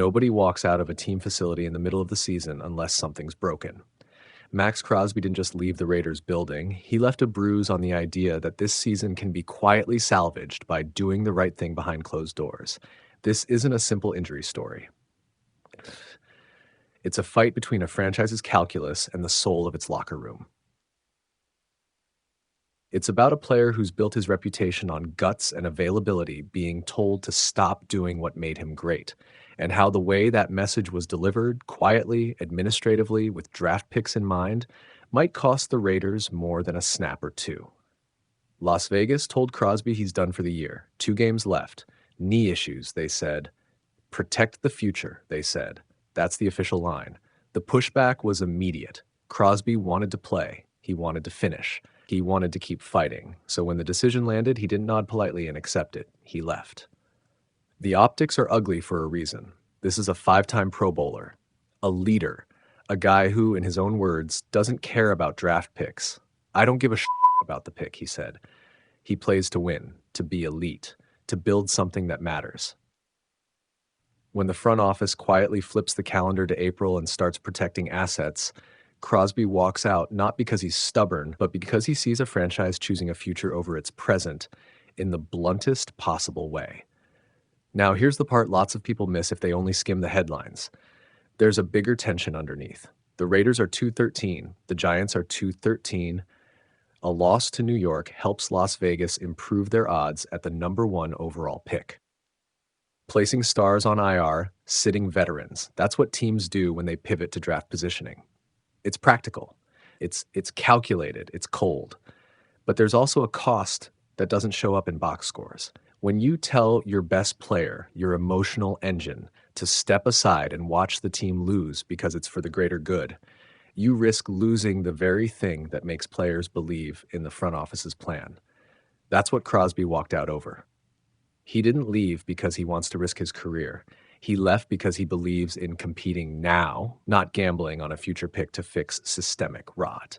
Nobody walks out of a team facility in the middle of the season unless something's broken. Maxx Crosby didn't just leave the Raiders building, he left a bruise on the idea that this season can be quietly salvaged by doing the right thing behind closed doors. This isn't a simple injury story. It's a fight between a franchise's calculus and the soul of its locker room. It's about a player who's built his reputation on guts and availability being told to stop doing what made him great, and how the way that message was delivered, quietly, administratively, with draft picks in mind, might cost the Raiders more than a snap or two. Las Vegas told Crosby he's done for the year. 2 games left. Knee issues, they said. Protect the future, they said. That's the official line. The pushback was immediate. Crosby wanted to play. He wanted to finish. He wanted to keep fighting. So when the decision landed, he didn't nod politely and accept it. He left. The optics are ugly for a reason. This is a 5-time Pro Bowler, a leader, a guy who, in his own words, doesn't care about draft picks. I don't give a about the pick, he said. He plays to win, to be elite, to build something that matters. When the front office quietly flips the calendar to April and starts protecting assets, Crosby walks out not because he's stubborn, but because he sees a franchise choosing a future over its present in the bluntest possible way. Now, here's the part lots of people miss if they only skim the headlines. There's a bigger tension underneath. The Raiders are 2-13. The Giants are 2-13. A loss to New York helps Las Vegas improve their odds at the number 1 overall pick. Placing stars on IR, sitting veterans. That's what teams do when they pivot to draft positioning. It's practical. It's calculated. It's cold. But there's also a cost that doesn't show up in box scores. When you tell your best player, your emotional engine, to step aside and watch the team lose because it's for the greater good, you risk losing the very thing that makes players believe in the front office's plan. That's what Crosby walked out over. He didn't leave because he wants to risk his career. He left because he believes in competing now, not gambling on a future pick to fix systemic rot.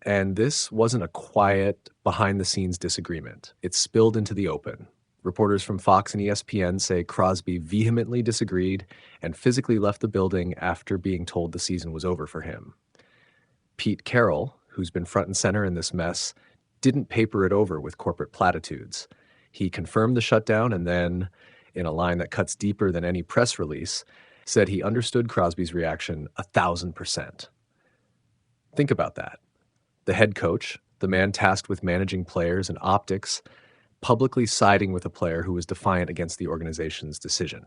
And this wasn't a quiet, behind-the-scenes disagreement. It spilled into the open. Reporters from Fox and ESPN say Crosby vehemently disagreed and physically left the building after being told the season was over for him. Pete Carroll, who's been front and center in this mess, didn't paper it over with corporate platitudes. He confirmed the shutdown and then, in a line that cuts deeper than any press release, said he understood Crosby's reaction 1,000%. Think about that. The head coach, the man tasked with managing players and optics, publicly siding with a player who was defiant against the organization's decision.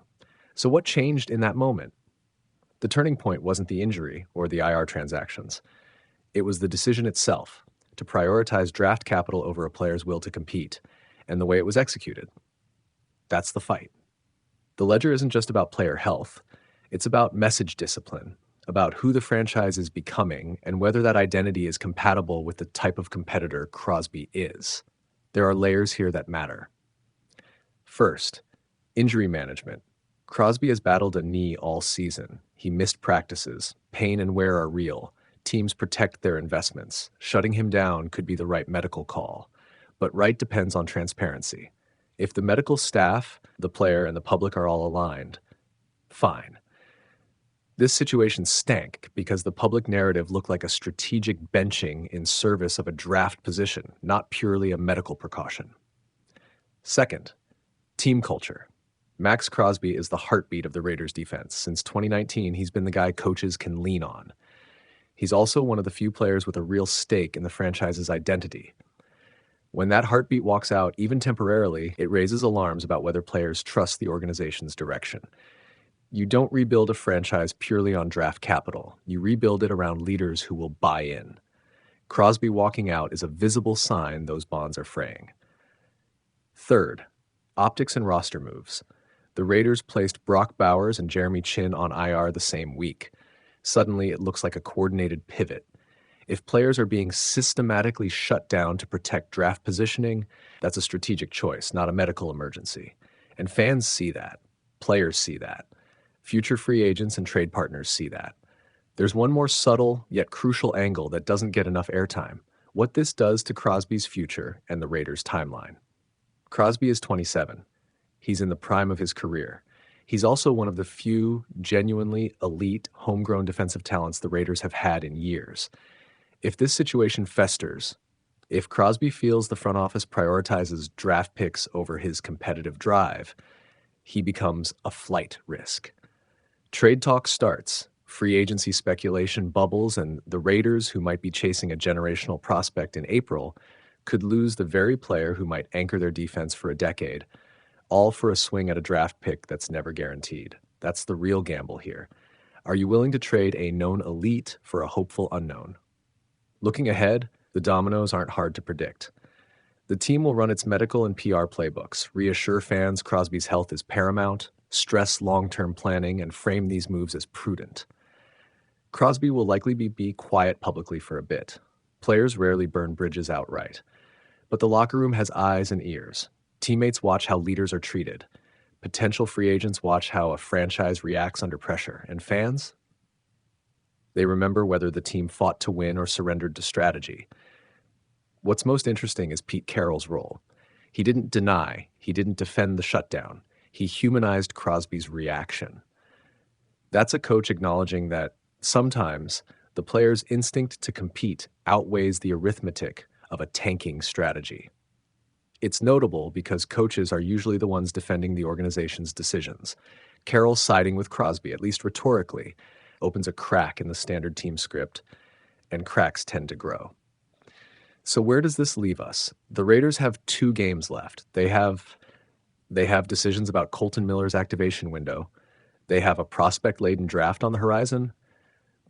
So what changed in that moment? The turning point wasn't the injury or the IR transactions. It was the decision itself, to prioritize draft capital over a player's will to compete, and the way it was executed. That's the fight. The ledger isn't just about player health. It's about message discipline, about who the franchise is becoming and whether that identity is compatible with the type of competitor Crosby is. There are layers here that matter. First, injury management. Crosby has battled a knee all season. He missed practices. Pain and wear are real. Teams protect their investments. Shutting him down could be the right medical call. But right depends on transparency. If the medical staff, the player, and the public are all aligned, fine. This situation stank because the public narrative looked like a strategic benching in service of a draft position, not purely a medical precaution. Second, team culture. Maxx Crosby is the heartbeat of the Raiders defense. Since 2019, he's been the guy coaches can lean on. He's also one of the few players with a real stake in the franchise's identity. When that heartbeat walks out, even temporarily, it raises alarms about whether players trust the organization's direction. You don't rebuild a franchise purely on draft capital. You rebuild it around leaders who will buy in. Crosby walking out is a visible sign those bonds are fraying. Third, optics and roster moves. The Raiders placed Brock Bowers and Jeremy Chin on IR the same week. Suddenly, it looks like a coordinated pivot. If players are being systematically shut down to protect draft positioning, that's a strategic choice, not a medical emergency. And fans see that. Players see that. Future free agents and trade partners see that. There's one more subtle yet crucial angle that doesn't get enough airtime. What this does to Crosby's future and the Raiders' timeline. Crosby is 27. He's in the prime of his career. He's also one of the few genuinely elite homegrown defensive talents the Raiders have had in years. If this situation festers, if Crosby feels the front office prioritizes draft picks over his competitive drive, he becomes a flight risk. Trade talk starts, free agency speculation bubbles, and the Raiders, who might be chasing a generational prospect in April, could lose the very player who might anchor their defense for a decade, all for a swing at a draft pick that's never guaranteed. That's the real gamble here. Are you willing to trade a known elite for a hopeful unknown? Looking ahead, the dominoes aren't hard to predict. The team will run its medical and PR playbooks, reassure fans Crosby's health is paramount, stress long-term planning, and frame these moves as prudent. Crosby will likely be quiet publicly for a bit. Players rarely burn bridges outright. But the locker room has eyes and ears. Teammates watch how leaders are treated. Potential free agents watch how a franchise reacts under pressure. And fans? They remember whether the team fought to win or surrendered to strategy. What's most interesting is Pete Carroll's role. He didn't deny, he didn't defend the shutdown. He humanized Crosby's reaction. That's a coach acknowledging that sometimes the player's instinct to compete outweighs the arithmetic of a tanking strategy. It's notable because coaches are usually the ones defending the organization's decisions. Carroll siding with Crosby, at least rhetorically, opens a crack in the standard team script, and cracks tend to grow. So where does this leave us? The Raiders have 2 games left. They have decisions about Colton Miller's activation window. They have a prospect-laden draft on the horizon.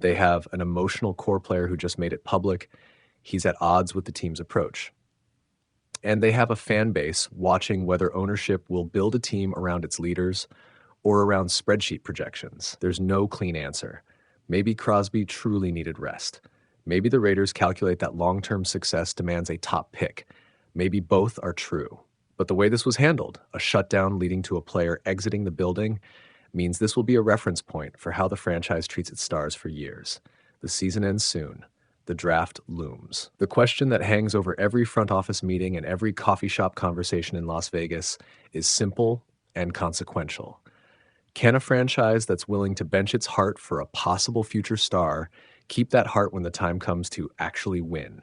They have an emotional core player who just made it public. He's at odds with the team's approach. And they have a fan base watching whether ownership will build a team around its leaders or around spreadsheet projections. There's no clean answer. Maybe Crosby truly needed rest. Maybe the Raiders calculate that long-term success demands a top pick. Maybe both are true. But the way this was handled, a shutdown leading to a player exiting the building, means this will be a reference point for how the franchise treats its stars for years. The season ends soon. The draft looms. The question that hangs over every front office meeting and every coffee shop conversation in Las Vegas is simple and consequential. Can a franchise that's willing to bench its heart for a possible future star keep that heart when the time comes to actually win?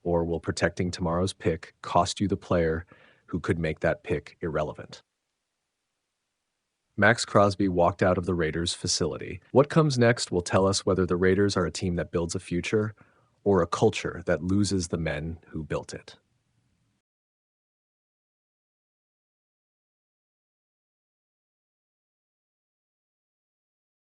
Or will protecting tomorrow's pick cost you the player who could make that pick irrelevant? Maxx Crosby walked out of the Raiders facility. What comes next will tell us whether the Raiders are a team that builds a future or a culture that loses the men who built it.